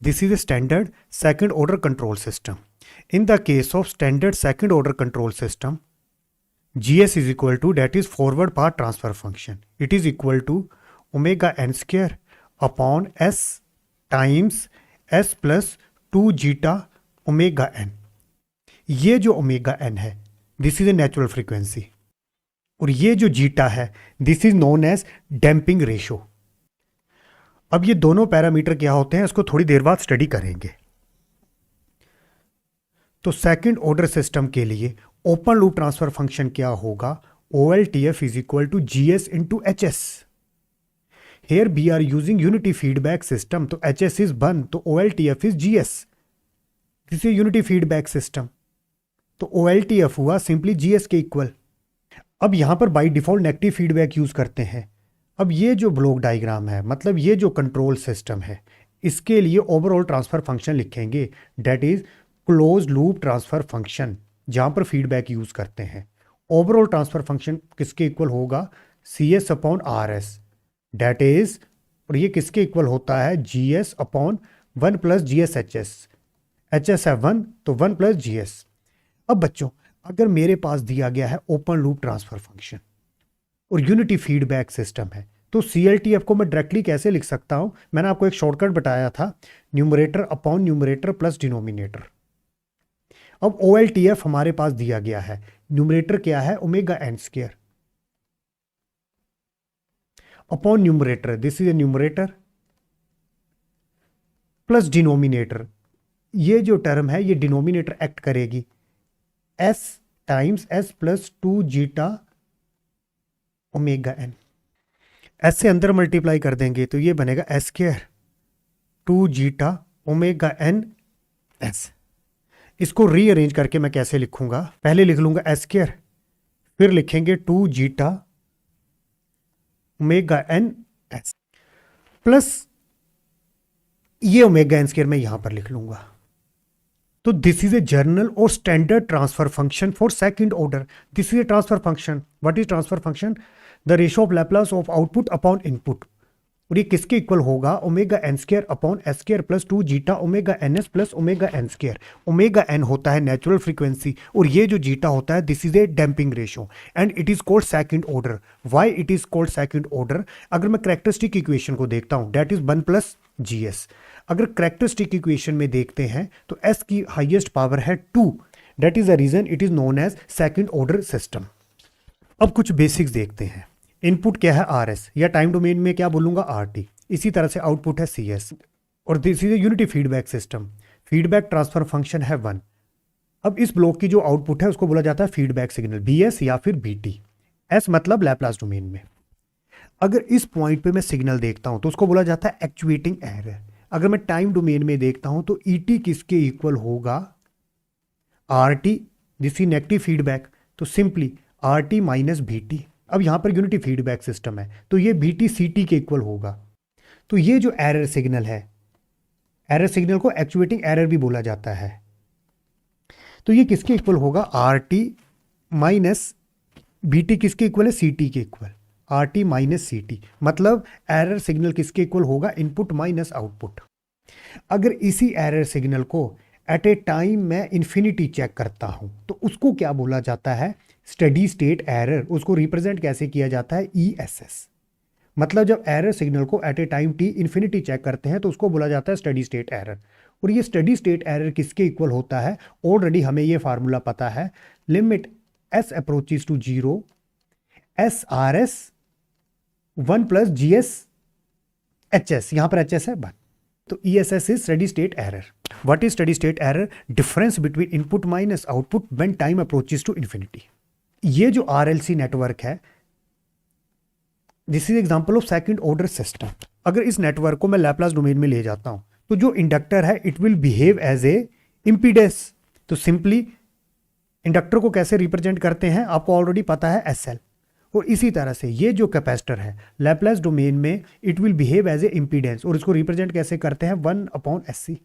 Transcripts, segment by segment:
This is a standard second order control system. In the case of standard second order control system, GS is equal to, that is forward path transfer function. It is equal to omega n square upon S times S plus 2 zeta omega n. ये जो omega n है, this is a natural frequency, और ये जो zeta है, this is known as damping ratio. अब ये दोनों पैरामीटर क्या होते हैं, इसको थोड़ी देर बाद स्टडी करेंगे. तो सेकंड ऑर्डर सिस्टम के लिए ओपन लूप ट्रांसफर फंक्शन क्या होगा, OLTF is equal to GS into HS. Here we are using unity feedback system, तो HS इज 1, तो OLTF is GS. This is unity feedback system, तो OLTF हुआ simply GS के equal. अब यहां पर by default negative feedback use करते हैं. अब ये जो ब्लॉक डायग्राम है, मतलब ये जो कंट्रोल सिस्टम है, इसके लिए ओवरऑल ट्रांसफर फंक्शन लिखेंगे, that is close loop transfer function, जहां पर फीडबैक यूज करते हैं. ओवरऑल ट्रांसफर फंक्शन किसके इक्वल होगा, CS upon RS, that is, और ये किसके इक्वल होता है, GS upon 1 plus GS HS. HS है 1, तो 1 प्लस GS. अब बच्चों, अगर मेरे पास दिया गया है ओपन लूप ट्रांसफर फंक्शन और यूनिटी फीडबैक सिस्टम है, तो CLTF को मैं डायरेक्टली कैसे लिख सकता हूं, मैंने आपको एक शॉर्टकट बताया था, numerator upon numerator plus denominator. अब OLTF हमारे पास दिया गया है, न्यूमरेटर क्या है, omega n square upon numerator, this is A numerator, plus denominator, ये जो टर्म है ये डिनोमिनेटर एक्ट करेगी, S times S plus 2 zeta omega n. S से अंदर मल्टीप्लाई कर देंगे तो ये बनेगा S square 2 zeta omega n S. इसको रीअरेंज करके मैं कैसे लिखूंगा, पहले लिख लूंगा S स्क्वायर, फिर लिखेंगे 2 zeta omega n S plus ये ओमेगा n स्क्वायर मैं यहां पर लिख लूंगा. तो दिस इज ए जर्नल और standard transfer function for second order. This is A transfer function. What is transfer function, the ratio of Laplace of output upon input. और ये किसके इक्वल होगा, omega n square upon S square plus 2 zeta omega NS plus omega n square. Omega n होता है natural frequency, और ये जो zeta होता है, this is a damping ratio, and it is called second order. Why it is called second order, अगर मैं characteristic equation को देखता हूं, दैट इज 1 प्लस GS. अगर कैरेक्टरिस्टिक इक्वेशन में देखते हैं तो S की हाईएस्ट पावर है 2, that is the reason it is known as second order system. अब कुछ बेसिक्स देखते हैं. इनपुट क्या है, RS, या टाइम डोमेन में क्या बोलूंगा, RT. इसी तरह से आउटपुट है CS, और this is A unity feedback system. Feedback transfer function है 1. अब इस ब्लॉक की जो आउटपुट है उसको बोला जाता है फीडबैक सिग्नल, BS या फिर BT. S मतलब लैप्लास डोमेन में. अगर इस पॉइंट पे मैं सिग्नल देखता हूं तो उसको बोला जाता है एक्चुएटिंग एरर. अगर मैं टाइम डोमेन में देखता हूं तो ET किसके इक्वल होगा, RT. This is negative feedback, तो सिंपली RT माइनस BT. अब यहां पर यूनिटी फीडबैक सिस्टम है, तो ये BT CT के इक्वल होगा. तो ये जो एरर सिग्नल है, एरर सिग्नल को एक्चुएटिंग एरर भी बोला जाता है, तो ये किसके इक्वल होगा, RT माइनस BT. किसके इक्वल है, CT के इक्वल, RT माइनस CT. मतलब एरर सिग्नल किसके इक्वल होगा, इनपुट माइनस आउटपुट. अगर इसी एरर सिग्नल को एट ए टाइम मैं इन्फिनिटी चेक करता हूं तो उसको क्या बोला जाता है, स्टेडी स्टेट एरर. उसको रिप्रेजेंट कैसे किया जाता है, ESS. मतलब जब एरर सिग्नल को at a time t infinity check करते हैं तो उसको बोला जाता है स्टेडी स्टेट एरर. और ये स्टेडी स्टेट एरर किसके इक्वल होता है, ऑलरेडी हमें ये फार्मूला पता है, limit S approaches to 0 SRS 1 plus GS HS. यहां पर HS है 1, तो ESS is steady state error. What is steady state error, difference between input minus output when time approaches to infinity. ये जो RLC नेटवर्क है, this is example of second order system. अगर इस network को मैं Laplace domain में ले जाता हूं तो जो इंडक्टर है it will behave as a impedance. तो सिंपली इंडक्टर को कैसे रिप्रेजेंट करते हैं, आपको ऑलरेडी पता है, SL. और इसी तरह से ये जो कैपेसिटर है लैप्लास डोमेन में it will behave as a impedance, और इसको रिप्रेजेंट कैसे करते हैं, 1/SC.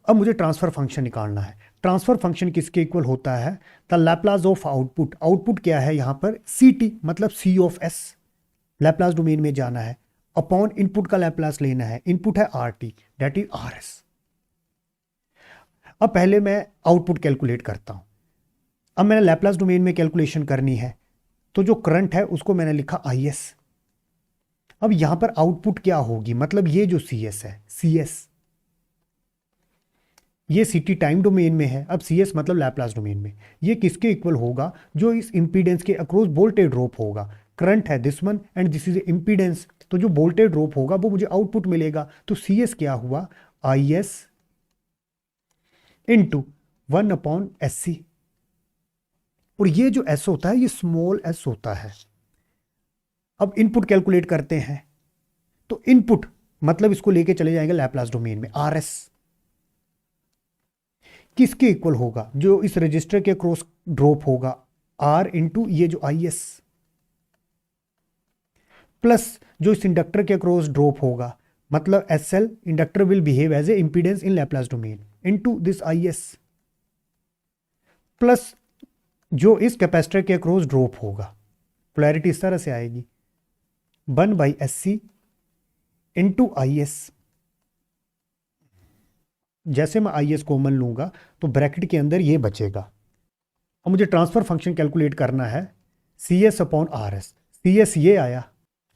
अब मुझे ट्रांसफर फंक्शन निकालना है. ट्रांसफर फंक्शन किसके इक्वल होता है, the Laplace of output. Output क्या है यहां पर, CT, मतलब C of S. Laplace domain में जाना है, अपॉन इनपुट का लैप्लास लेना है, इनपुट है RT, दैट इज RS. अब पहले मैं आउटपुट कैलकुलेट करता हूं। अब मैंने लैप्लास डोमेन में कैलकुलेशन करनी है, तो जो करंट है उसको मैंने लिखा IS। अब यहां पर आउटपुट क्या होगी, मतलब ये जो CS है, CS, ये CT टाइम डोमेन में है। अब CS मतलब लैप्लास डोमेन में, ये किसके इक्वल होगा, जो इस इंपीडेंस के अक्रॉस वोल्टेज ड्रॉप होगा। करंट है this one and this is impedance, तो जो वोल्टेज ड्रॉप होगा वो मुझे आउटपुट मिलेगा। तो CS क्या हुआ, IS इंटू 1/SC। और ये जो S होता है ये स्मॉल s होता है। अब इनपुट कैलकुलेट करते हैं, तो इनपुट मतलब इसको लेके चले जाएंगे लैप्लास डोमेन में। RS किसके इक्वल होगा, जो इस रजिस्टर के क्रॉस ड्रॉप होगा, R इंटू ये जो IS, प्लस जो इस इंडक्टर के क्रॉस ड्रॉप होगा, मतलब SL, inductor will behave as a impedance in Laplace domain, into this IS, plus जो इस कैपेसिटर के क्रॉस ड्रॉप होगा। पोलैरिटी इस तरह से आएगी, 1/SC इंटू IS। जैसे मैं IS कॉमन लूंगा तो ब्रैकेट के अंदर ये बचेगा। अब मुझे ट्रांसफर फंक्शन कैलकुलेट करना है, CS/RS। CS ये आया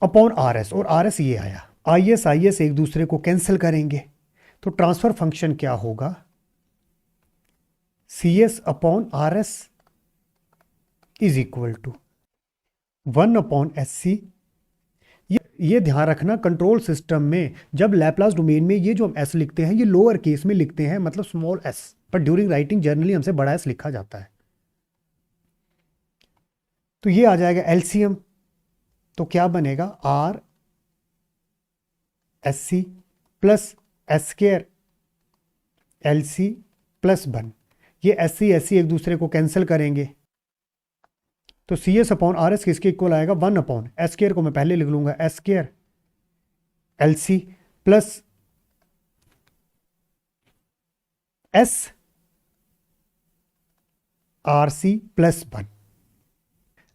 अपॉन RS, और RS ये आया। IS एक दूसरे को कैंसिल करेंगे, तो ट्रांसफर फंक्शन क्या होगा, CS/RS is equal to 1/SC। ये ध्यान रखना, कंट्रोल सिस्टम में जब लैप्लास डोमेन में ये जो हम S लिखते हैं ये लोअर केस में लिखते हैं, मतलब स्मॉल s, पर ड्यूरिंग राइटिंग जनरली हमसे बड़ा S लिखा जाता है। तो ये आ जाएगा LCM, तो क्या बनेगा, RSC plus S² LC plus 1। ये SC एक दूसरे को कैंसिल करेंगे, तो CS/RS किसके इक्वल आएगा, 1/S² को मैं पहले लिख लूंगा, S² LC plus S RC plus 1।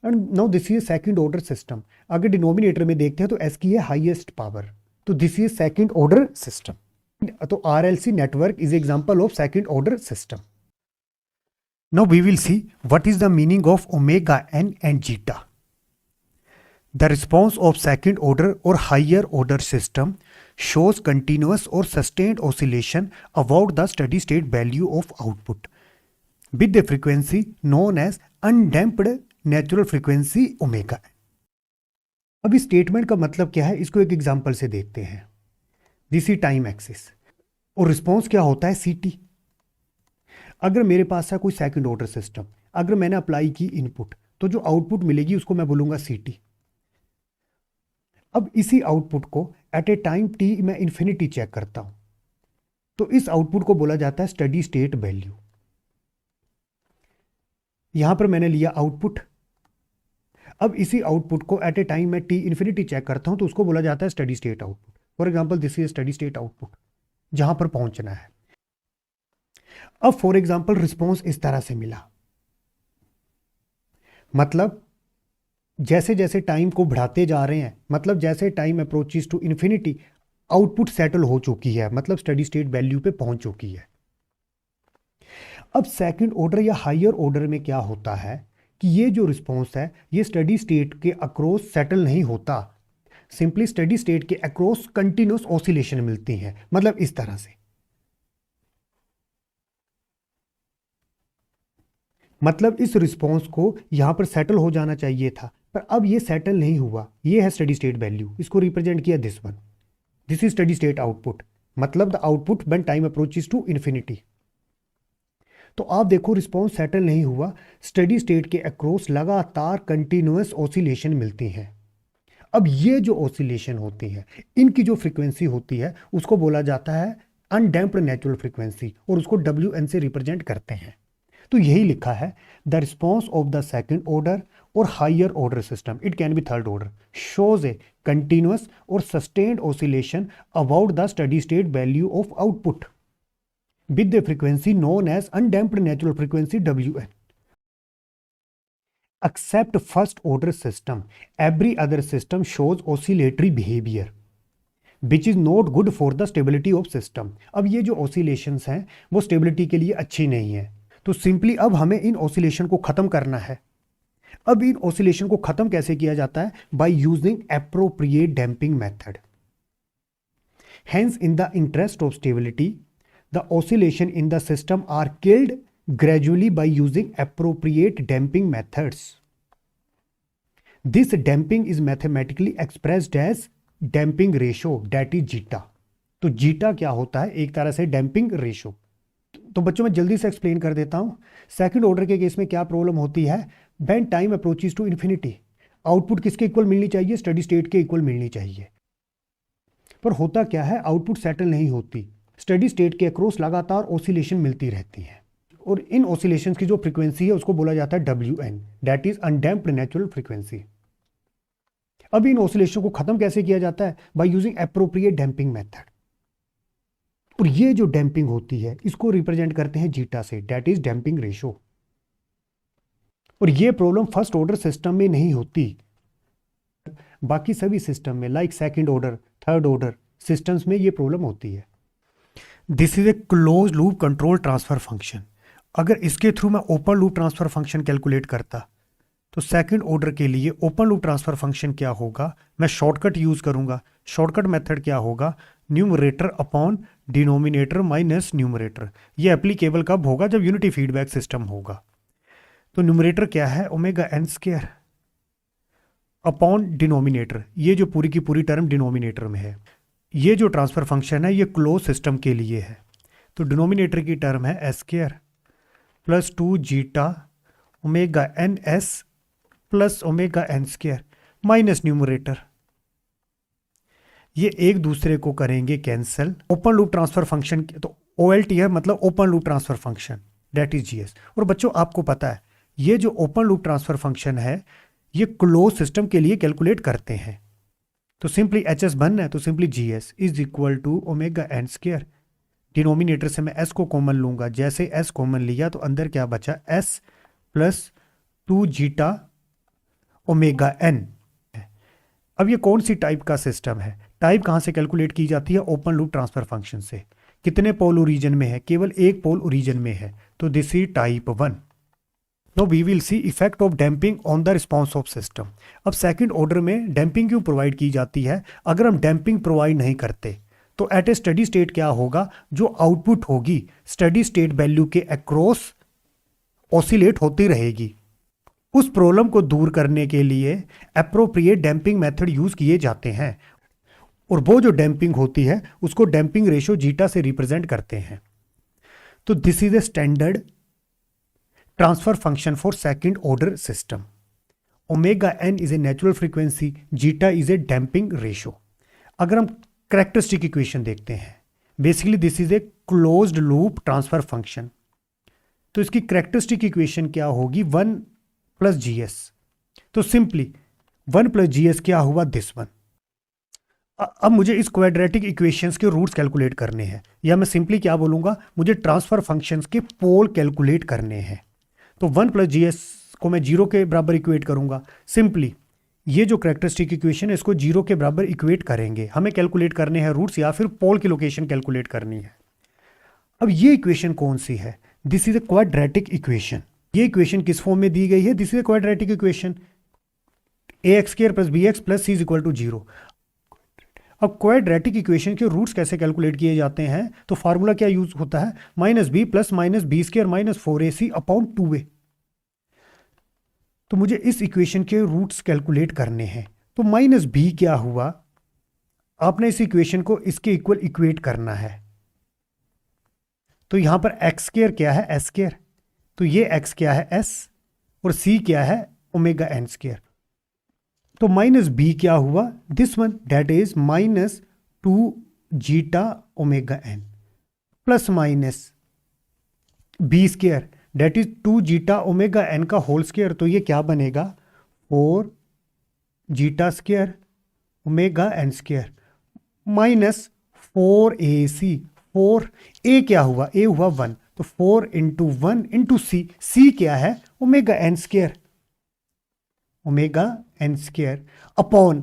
And now this is second order system. अगर डिनोमिनेटर में देखते हैं तो S की है हाईएस्ट पावर, तो this is second order system. तो RLC network is example of second order system. Now we will see what is the meaning of omega n and zeta. The response of second order or higher order system shows continuous or sustained oscillation about the steady state value of output with the frequency known as undamped natural frequency omega. अब इस statement का मतलब क्या है, इसको एक example से देखते हैं। दिस इज टाइम एक्सिस और रिस्पॉन्स क्या होता है, CT। अगर मेरे पास है कोई सेकंड ऑर्डर सिस्टम, अगर मैंने अप्लाई की इनपुट, तो जो आउटपुट मिलेगी उसको मैं बोलूंगा CT। अब इसी आउटपुट को एट ए टाइम T मैं इन्फिनिटी चेक करता हूं, तो इस आउटपुट को बोला जाता है स्टडी स्टेट वैल्यू। यहां पर मैंने लिया आउटपुट। अब इसी आउटपुट को एट ए टाइम मैं T इन्फिनिटी चेक करता हूं, तो उसको बोला जाता है steady state output. For example this is study state output, जहां पर पहुंचना है। अब फॉर एग्जाम्पल रिस्पॉन्स इस तरह से मिला, मतलब जैसे जैसे टाइम को बढ़ाते जा रहे हैं, मतलब जैसे time approaches to infinity, output settle हो चुकी है, मतलब स्टडी स्टेट वैल्यू पे पहुंच चुकी है। अब सेकंड ऑर्डर या हायर ऑर्डर में क्या होता है कि ये जो रिस्पॉन्स है ये स्टडी स्टेट के अक्रॉस सेटल नहीं होता, सिंपली स्टडी स्टेट के अक्रॉस कंटिन्यूस ऑसिलेशन मिलती हैं, मतलब इस तरह से। मतलब इस रिस्पॉन्स को यहां पर सेटल हो जाना चाहिए था, पर अब ये सेटल नहीं हुआ। ये है स्टडी स्टेट वैल्यू, इसको रिप्रेजेंट किया this one, this is study state output, मतलब the output when time approaches to infinity. तो आप देखो रिस्पॉन्स सेटल नहीं हुआ, स्टडी स्टेट के अक्रॉस लगातार कंटिन्यूअस ऑसिलेशन मिलती हैं। अब ये जो ऑसिलेशन होती है, इनकी जो फ्रीक्वेंसी होती है उसको बोला जाता है अनडैम्प्ड नेचुरल फ्रीक्वेंसी, और उसको WN से रिप्रेजेंट करते हैं। तो यही लिखा है, the response of the second order और higher order system, it can be third order, shows a continuous और sustained oscillation about the steady state value of output with the frequency known as undamped natural frequency WN. Except first order system, every other system shows oscillatory behavior. Which is not good for the stability of system. अब ये जो oscillations हैं वो stability के लिए अच्छी नहीं है, तो सिंपली अब हमें इन ऑसिलेशन को खत्म करना है। अब इन ऑसिलेशन को खत्म कैसे किया जाता है? By using appropriate damping method. Hence in the interest of stability the oscillation in the system are killed gradually by using appropriate damping methods. This damping is mathematically expressed as damping ratio that is zeta. तो zeta क्या होता है? एक तरह से damping ratio. तो बच्चों मैं जल्दी से एक्सप्लेन कर देता हूं। सेकंड ऑर्डर के केस में क्या प्रॉब्लम होती है? When time approaches to infinity, output किसके इक्वल मिलनी चाहिए? स्टडी स्टेट के इक्वल मिलनी चाहिए। पर होता क्या है? आउटपुट सेटल नहीं होती, स्टडी स्टेट के अक्रॉस लगातार ऑसिलेशन मिलती रहती है, और इन ऑसिलेशंस की जो फ्रीक्वेंसी है उसको बोला जाता है WN, that is undamped natural frequency. अब इन ऑसिलेशन को खत्म कैसे किया जाता है? By using appropriate damping method. और ये जो डैम्पिंग होती है इसको रिप्रेजेंट करते हैं जीटा से, दैट इज डैम्पिंग रेशो। और ये प्रॉब्लम फर्स्ट ऑर्डर सिस्टम में नहीं होती, बाकी सभी सिस्टम में like second order, third order systems में ये प्रॉब्लम होती है। This is A close loop control transfer function. अगर इसके थ्रू मैं open loop transfer function calculate करता तो सेकंड ऑर्डर के लिए ओपन लूप ट्रांसफर फंक्शन क्या होगा? मैं शॉर्टकट यूज करूंगा। शॉर्टकट मेथड क्या होगा? Numerator upon denominator minus numerator. ये एप्लीकेबल कब होगा? जब यूनिटी फीडबैक सिस्टम होगा। तो न्यूमरेटर क्या है? Omega N square upon denominator, ये जो पूरी की पूरी टर्म डिनोमिनेटर में है। ये जो ट्रांसफर फंक्शन है ये क्लोज सिस्टम के लिए है, तो डिनोमिनेटर की टर्म है s square plus 2 zeta omega N S plus omega N square minus numerator. ये एक दूसरे को करेंगे cancel. Open loop transfer function तो OLT है, मतलब open loop transfer function, that is GS। और बच्चों आपको पता है ये जो ओपन लूप ट्रांसफर फंक्शन है ये क्लोज सिस्टम के लिए कैलकुलेट करते हैं। तो सिंपली HS बनना है तो simply GS is equal to omega N square. Denominator से मैं S को कॉमन लूंगा, जैसे S कॉमन लिया तो अंदर क्या बचा? S plus 2 zeta omega n. अब ये कौन सी टाइप का सिस्टम है? टाइप कहां से कैलकुलेट की जाती है? ओपन लूप ट्रांसफर फंक्शन से। कितने पोल ओरिजिन में है? केवल एक पोल ओरिजिन में है, तो this is type 1। Now we will see effect of damping on the response of system। अब सेकंड ऑर्डर में डैम्पिंग क्यों प्रोवाइड की जाती है? अगर हम डैम्पिंग प्रोवाइड नहीं करते तो एट ए स्टडी स्टेट क्या होगा? जो आउटपुट होगी स्टडी स्टेट वैल्यू के अक्रॉस ऑसिलेट होती रहेगी। उस प्रॉब्लम को दूर करने के लिए एप्रोप्रिएट डैम्पिंग मेथड यूज किए जाते हैं, और वो जो डैम्पिंग होती है उसको डैम्पिंग रेशियो जीटा से रिप्रेजेंट करते हैं। तो this is a standard transfer function for second order system. Omega n is a natural frequency, zeta is a damping ratio. अगर हम कैरेक्टरिस्टिक इक्वेशन देखते हैं, basically this is a closed loop transfer function, तो इसकी characteristic equation क्या होगी? 1 plus GS। तो सिंपली 1 प्लस GS क्या हुआ? This one. अब मुझे इस क्वाड्रेटिक इक्वेशंस के रूट्स कैलकुलेट करने हैं, या मैं सिंपली क्या बोलूंगा? मुझे ट्रांसफर फंक्शंस के पोल कैलकुलेट करने हैं। तो 1 प्लस GS को मैं 0 के बराबर इक्वेट करूंगा। सिंपली ये जो कैरेक्टरिस्टिक इक्वेशन है इसको 0 के बराबर इक्वेट करेंगे। हमें कैलकुलेट करने हैं रूट्स या फिर पोल की लोकेशन कैलकुलेट करनी है। अब ये इक्वेशन कौन सी है? This is a quadratic equation. ये इक्वेशन किस फॉर्म में दी गई है? This is a quadratic equation, ax² plus bx plus c is equal to 0। अब क्वाड्रेटिक इक्वेशन के रूट्स कैसे कैलकुलेट किए जाते हैं? तो फार्मूला क्या यूज होता है? -b plus -b² minus 4ac upon 2a। तो मुझे इस इक्वेशन के रूट्स कैलकुलेट करने हैं। तो -b क्या हुआ? आपने इस इक्वेशन को इसके इक्वल इक्वेट करना है। तो यहां पर x² क्या है? s²। तो ये x क्या है? s, और c क्या है? Omega N square. तो -b क्या हुआ? This one, that is -2 zeta omega N plus minus b², that is 2 zeta omega n का होल स्क्वायर। तो ये क्या बनेगा? 4 zeta square omega N square minus 4ac। 4a क्या हुआ? a हुआ 1, तो 4 इंटू 1 इंटू c। c क्या है? Omega N square, omega N square upon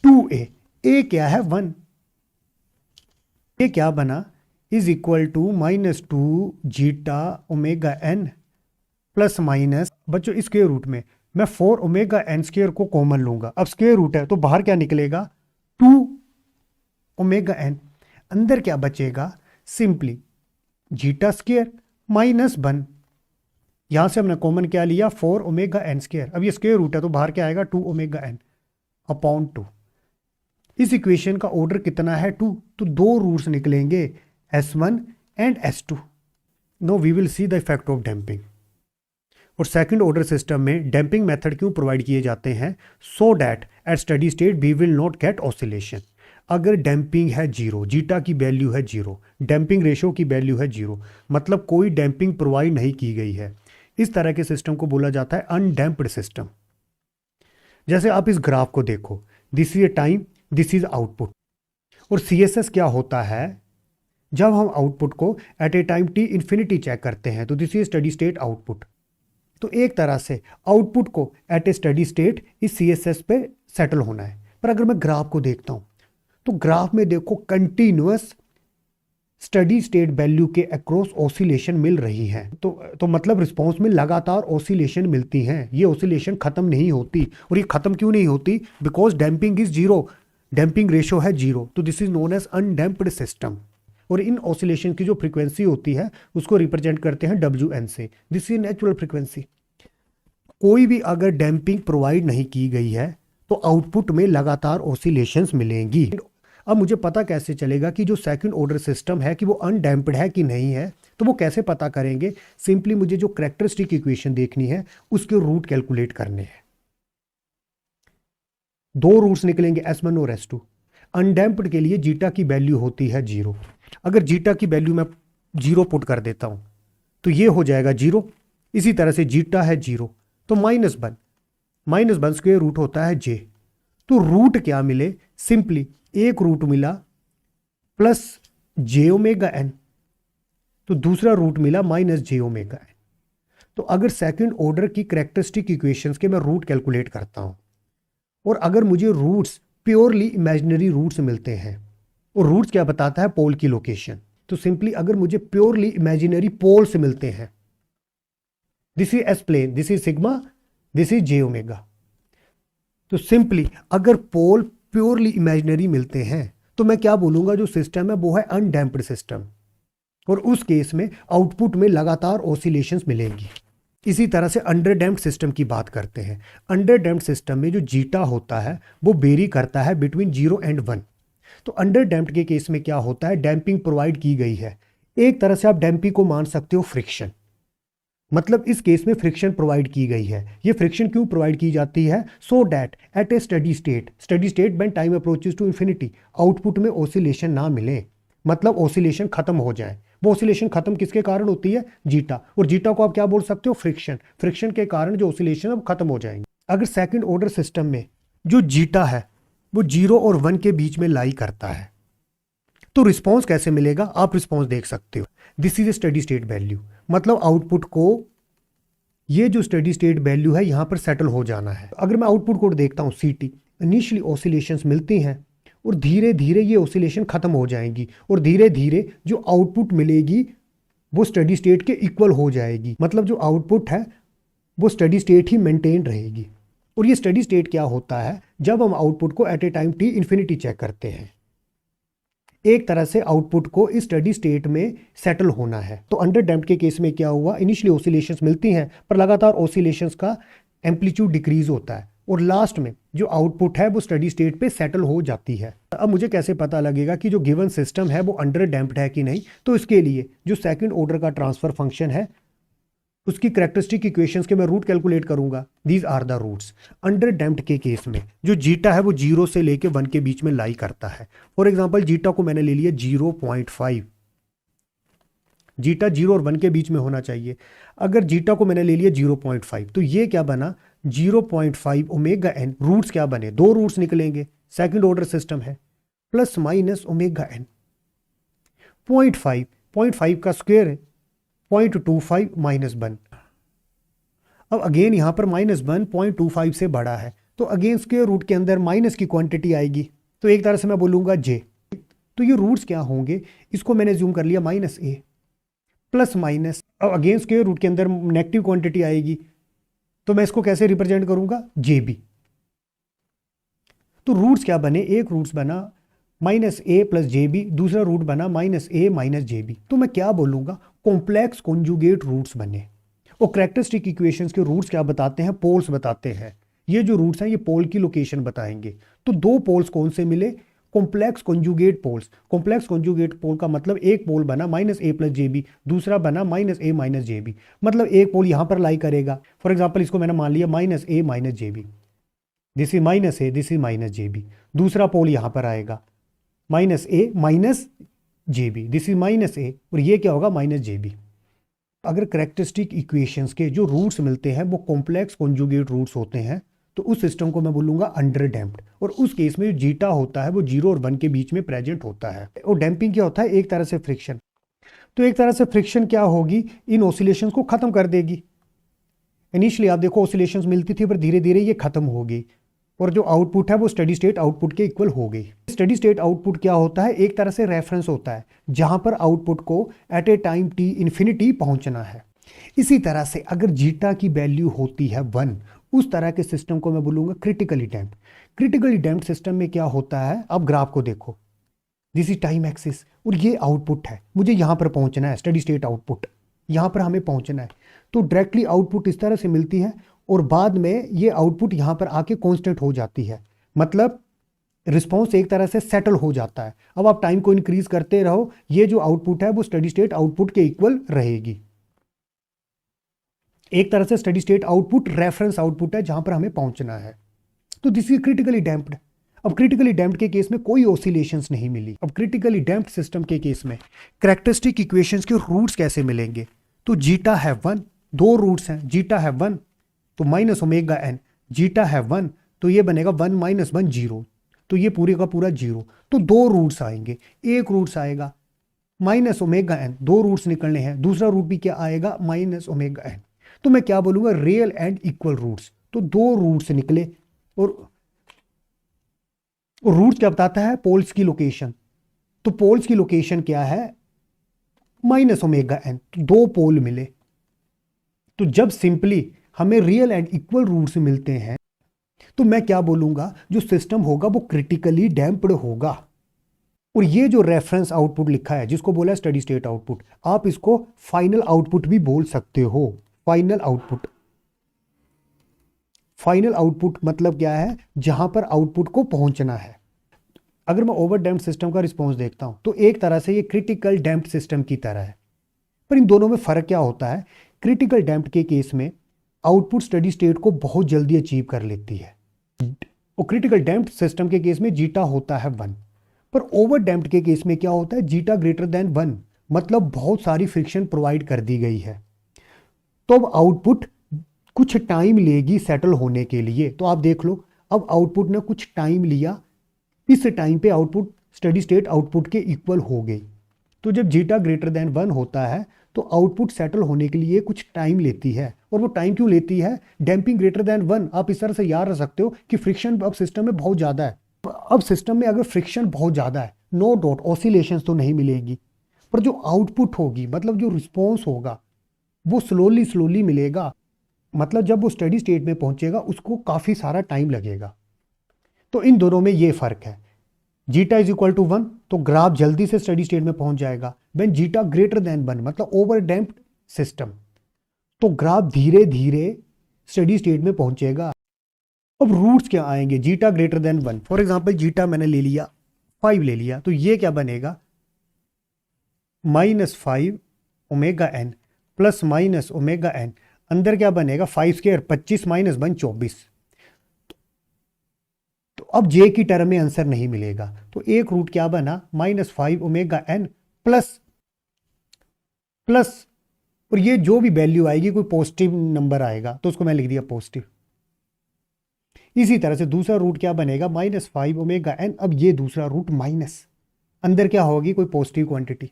2a। A क्या है 1, ये क्या बना is equal to -2 zeta omega N plus minus, बच्चों स्क्वायर रूट में मैं 4 ओमेगा एन स्क्वायर को कॉमन लूंगा। अब स्क्वायर रूट है तो बाहर क्या निकलेगा 2 ओमेगा एन, अंदर क्या बचेगा सिंपली जीटा स्क्वायर माइनस 1, यहां से हमने कॉमन क्या लिया 4 ओमेगा एन स्क्वायर। अब ये स्क्वायर रूट है तो बाहर क्या आएगा 2 ओमेगा एन अपॉन 2। इस इक्वेशन का ऑर्डर कितना है 2, तो दो रूट्स निकलेंगे S1 and S2। Now we will see the effect of damping. और सेकंड ऑर्डर सिस्टम में डैम्पिंग मेथड क्यों प्रोवाइड किए जाते हैं, so that at study state we will not get oscillation. अगर डैम्पिंग है 0, जीटा की वैल्यू है 0, डैम्पिंग रेशो की वैल्यू है 0, मतलब कोई डैम्पिंग प्रोवाइड नहीं की गई है, इस तरह के सिस्टम को बोला जाता है अनडैम्प्ड सिस्टम। जैसे आप इस ग्राफ को देखो, this is a time, this is output. और CSS क्या होता है, जब हम आउटपुट को at a time t infinity check करते हैं तो this is study state output. तो एक तरह से आउटपुट को एट ए स्टडी स्टेट इस CSS पे सेटल होना है। पर अगर मैं ग्राफ को देखता हूं तो ग्राफ में देखो कंटिन्यूअस स्टडी स्टेट वैल्यू के अक्रॉस ऑसिलेशन मिल रही हैं। तो मतलब रिस्पॉन्स में लगातार ऑसिलेशन मिलती हैं, ये ऑसिलेशन खत्म नहीं होती। और ये खत्म क्यों नहीं होती, because damping is 0, damping ratio है 0, तो this is known as undamped system. और इन ऑसिलेशन की जो फ्रीक्वेंसी होती है उसको रिप्रेजेंट करते हैं WN से, दिस इज नेचुरल फ्रीक्वेंसी। कोई भी अगर डैम्पिंग प्रोवाइड नहीं की गई है तो आउटपुट में लगातार ऑसिलेशंस मिलेंगी। अब मुझे पता कैसे चलेगा कि जो सेकंड ऑर्डर सिस्टम है कि वो अनडैम्प्ड है कि नहीं है, तो वो कैसे पता करेंगे, सिंपली मुझे जो कैरेक्टरिस्टिक इक्वेशन देखनी है उसके रूट कैलकुलेट करने हैं। दो रूट्स निकलेंगे S1 और S2। अनडैम्प्ड के लिए जीटा की वैल्यू होती है 0। अगर जीटा की वैल्यू मैं 0 पुट कर देता हूं तो ये हो जाएगा 0। इसी तरह से जीटा है 0 तो -1, -1 स्क्वायर रूट होता है j। तो रूट क्या मिले, सिंपली एक रूट मिला प्लस j ओमेगा एन, तो दूसरा रूट मिला -j ओमेगा एन। तो अगर सेकंड ऑर्डर की कैरेक्टरिस्टिक इक्वेशंस के मैं रूट कैलकुलेट करता हूं और अगर मुझे रूट्स प्योरली इमेजिनरी रूट्स मिलते हैं, और रूट्स क्या बताता है पोल की लोकेशन, तो सिंपली अगर मुझे प्योरली इमेजिनरी पोल्स मिलते हैं, this is S plane, this is sigma, this is j omega, तो सिंपली अगर पोल प्योरली इमेजिनरी मिलते हैं तो मैं क्या बोलूंगा, जो सिस्टम है वो है अनडैम्प्ड सिस्टम। और उस केस में आउटपुट में लगातार ऑसिलेशंस मिलेंगी। इसी तरह से अंडरडैम्प्ड सिस्टम की बात करते हैं। अंडरडैम्प्ड सिस्टम में जो जीटा होता है वो वेरी करता है बिटवीन 0 एंड 1। तो अंडरडैम्प्ड के केस में क्या होता है, डैम्पिंग प्रोवाइड की गई है, एक तरह से आप डैम्पिंग को मान सकते हो फ्रिक्शन, मतलब इस केस में फ्रिक्शन प्रोवाइड की गई है। ये फ्रिक्शन क्यों प्रोवाइड की जाती है, so that at a study state when time approaches to infinity output में ऑसिलेशन ना मिले, मतलब ऑसिलेशन खत्म हो जाए। वो ऑसिलेशन खत्म किसके कारण होती है, जीटा, और जीटा को आप क्या बोल सकते हो, फ्रिक्शन के कारण जो ऑसिलेशन अब खत्म हो जाएंगे। अगर सेकंड ऑर्डर सिस्टम में जो जीटा है वो 0 और 1 के बीच में लाई करता है तो रिस्पॉन्स कैसे मिलेगा, आप रिस्पॉन्स देख सकते हो, this is A study state value, मतलब आउटपुट को ये जो स्टडी स्टेट वैल्यू है यहां पर सेटल हो जाना है। अगर मैं आउटपुट कोड देखता हूं CT, इनिशियली ऑसिलेशंस मिलती हैं और धीरे धीरे ये ऑसिलेशन खत्म हो जाएंगी और धीरे धीरे जो आउटपुट मिलेगी वो स्टडी स्टेट के इक्वल हो जाएगी, मतलब जो आउटपुट है वो स्टडी स्टेट ही मेंटेन रहेगी। और ये स्टडी स्टेट क्या होता है, जब हम आउटपुट को at a time t infinity check करते हैं, एक तरह से आउटपुट को इस स्टडी स्टेट में सेटल होना है। तो अंडर डैम्प्ड के केस में क्या हुआ, इनिशियली ऑसिलेशंस मिलती हैं पर लगातार ऑसिलेशंस का एम्पलीट्यूड डिक्रीज होता है और लास्ट में जो आउटपुट है वो स्टडी स्टेट पे सेटल हो जाती है। अब मुझे कैसे पता लगेगा कि जो गिवन सिस्टम है वो अंडर डैम्प्ड है कि नहीं, तो इसके लिए जो सेकंड ऑर्डर का ट्रांसफर फंक्शन है उसकी कैरेक्टरिस्टिक इक्वेशंस के मैं रूट कैलकुलेट करूंगा, these are the roots. Under damped के केस में जो जीटा है वो 0 से लेके 1 के बीच में लाई करता है। फॉर एग्जांपल जीटा को मैंने ले लिया 0.5, जीटा 0 और 1 के बीच में होना चाहिए। अगर जीटा को मैंने ले लिया 0.5 तो ये क्या बना 0.5 ओमेगा एन, रूट्स क्या बने, दो रूट्स निकलेंगे, सेकंड ऑर्डर सिस्टम है, प्लस माइनस ओमेगा एन। 0.5 का स्क्वायर है 0.25 -1। अब अगेन यहां पर -1 0.25 से बड़ा है तो अगेन स्क्वायर रूट के अंदर माइनस की क्वांटिटी आएगी, तो एक तरह से मैं बोलूँगा जे। तो ये रूट्स क्या होंगे, इसको मैंने ज्यूम कर लिया माइनस ए प्लस माइनस, अब अगेन स्क्वायर रूट के अंदर नेगेटिव क्वांटिटी आएगी, तो मैं इसको कैसे रिप्रेजेंट करूंगा, जे बी। तो रूट्स क्या बने, एक रूट्स बना minus a plus j b, दूसरा रूट बना minus a minus j B. तो मैं क्या बोलूंगा, कॉम्प्लेक्स कॉन्जुगेट रूट्स बने। और कैरेक्टरिस्टिक इक्वेशंस के रूट्स क्या बताते हैं, पोल्स बताते हैं। ये जो रूट्स हैं ये पोल की लोकेशन बताएंगे। तो दो पोल्स कौन से मिले, complex conjugate poles. Complex conjugate pole का मतलब एक पोल बना minus a plus j b, दूसरा बना minus a minus j b. मतलब एक पोल यहां पर लाई करेगा, फॉर एग्जाम्पल इसको मैंने मान लिया minus a minus j b, this is minus a, this is minus j b. दूसरा पोल यहां पर आएगा minus a minus j b, this is minus a, और ये क्या होगा माइनस जे बी। अगर करेक्टरिस्टिक इक्वेशंस के जो रूट्स मिलते हैं वो कॉम्प्लेक्स कॉन्जुगेट रूट्स होते हैं, तो उस सिस्टम को मैं बोलूंगा अंडर डैम्प्ड। और उस केस में जो जीटा होता है वो 0 और 1 के बीच में प्रेजेंट होता है। और डैम्पिंग क्या होता है, एक तरह से फ्रिक्शन। तो एक तरह से फ्रिक्शन क्या होगी, इन ऑसिलेशंस को खत्म कर देगी। इनिशियली आप देखो ऑसिलेशंस मिलती थी, पर धीरे धीरे ये खत्म हो गई, और जो आउटपुट है वो स्टडी स्टेट आउटपुट के इक्वल हो गई। स्टडी स्टेट आउटपुट क्या होता है, एक तरह से रेफरेंस होता है जहां पर आउटपुट को at a time t infinity पहुंचना है। इसी तरह से अगर जीटा की वैल्यू होती है 1, उस तरह के सिस्टम को मैं बोलूंगा critically damped. Critically damped system में क्या होता है, आप ग्राफ को देखो, दिस इज टाइम एक्सिस और ये आउटपुट है, मुझे यहां पर पहुंचना है, स्टडी स्टेट आउटपुट यहां पर हमें पहुंचना है। तो डायरेक्टली आउटपुट इस तरह से मिलती है और बाद में ये आउटपुट यहां पर आके कांस्टेंट हो जाती है, मतलब रिस्पॉन्स एक तरह से सेटल हो जाता है। अब आप टाइम को इंक्रीज करते रहो, ये जो आउटपुट है वो स्टडी स्टेट आउटपुट के इक्वल रहेगी। एक तरह से study state output reference output है जहां पर हमें पहुंचना है। तो दिस इज क्रिटिकली डैम्प्ड। अब क्रिटिकली डैम्प्ड के केस में कोई ऑसिलेशंस नहीं मिली। अब क्रिटिकली डैम्प्ड सिस्टम के केस में कैरेक्टरिस्टिक इक्वेशंस के रूट्स कैसे मिलेंगे, तो जीटा है 1, दो रूट्स हैं, जीटा है 1 तो माइनस ओमेगा एन, जीटा है 1 तो ये बनेगा 1 माइनस 1 0, तो ये पूरे का पूरा 0। तो दो रूट्स आएंगे, एक रूट्स आएगा माइनस ओमेगा एन, दो रूट्स निकलने हैं, दूसरा रूट भी क्या आएगा माइनस ओमेगा एन। तो मैं क्या बोलूंगा, रियल एंड इक्वल रूट्स। तो दो रूट्स निकले और रूट्स क्या बताता है, पोल्स की लोकेशन। तो पोल्स की लोकेशन क्या है, माइनस ओमेगा एन, तो दो पोल मिले। तो जब सिंपली हमें रियल एंड इक्वल रूट्स मिलते हैं तो मैं क्या बोलूंगा, जो सिस्टम होगा वो क्रिटिकली डैम्प्ड होगा। और ये जो रेफरेंस आउटपुट लिखा है जिसको बोला है स्टडी स्टेट आउटपुट, आप इसको फाइनल आउटपुट भी बोल सकते हो। फाइनल आउटपुट, फाइनल आउटपुट मतलब क्या है, जहां पर आउटपुट को पहुंचना है। अगर मैं ओवर डैम्प्ड सिस्टम का रिस्पॉन्स देखता हूं तो एक तरह से ये क्रिटिकल डैम्प्ड सिस्टम की तरह है। पर इन दोनों में फर्क क्या होता है, क्रिटिकल डैम्प्ड के केस में आउटपुट स्टडी स्टेट को बहुत जल्दी अचीव कर लेती है, और क्रिटिकल डैम्प्ड सिस्टम के केस में जीटा होता है 1। पर ओवर डैम्प्ड के केस में क्या होता है, जीटा ग्रेटर देन 1, मतलब बहुत सारी फ्रिक्शन प्रोवाइड कर दी गई है। तो अब आउटपुट कुछ टाइम लेगी सेटल होने के लिए। तो आप देख लो, अब आउटपुट ने कुछ टाइम लिया, इस टाइम पे आउटपुट स्टडी स्टेट आउटपुट के इक्वल हो गई। तो जब जीटा ग्रेटर देन 1 होता है तो आउटपुट सेटल होने के लिए कुछ टाइम लेती है। और वो टाइम क्यों लेती है, डैम्पिंग ग्रेटर देन 1। आप इस तरह से याद रख सकते हो कि फ्रिक्शन अब सिस्टम में बहुत ज़्यादा है। अब सिस्टम में अगर फ्रिक्शन बहुत ज़्यादा है, नो डाउट ऑसिलेशंस तो नहीं मिलेगी, पर जो आउटपुट होगी, मतलब जो रिस्पॉन्स होगा वो स्लोली स्लोली मिलेगा। मतलब जब वो स्टडी स्टेट में पहुंचेगा उसको काफ़ी सारा टाइम लगेगा। तो इन दोनों में ये फ़र्क है। जीटा इज इक्वल टू 1 तो ग्राफ जल्दी से स्टडी स्टेट में पहुंच जाएगा। व्हेन जीटा ग्रेटर देन 1 मतलब ओवर डैम्प्ड सिस्टम, तो ग्राफ धीरे धीरे स्टडी स्टेट में पहुंचेगा। अब रूट्स क्या आएंगे, zeta greater than 1, for example zeta मैंने ले लिया 5 ले लिया, तो ये क्या बनेगा minus 5 omega N plus minus omega n, अंदर क्या बनेगा 5 स्क्वायर 25 माइनस 1 24। तो अब जे की टर्म में आंसर नहीं मिलेगा, तो एक रूट क्या बना minus 5 omega N plus plus, और ये जो भी वैल्यू आएगी कोई पॉजिटिव नंबर आएगा तो उसको मैं लिख दिया पॉजिटिव। इसी तरह से दूसरा रूट क्या बनेगा माइनस 5 ओमेगा एन, अब ये दूसरा रूट माइनस, अंदर क्या होगी कोई positive quantity,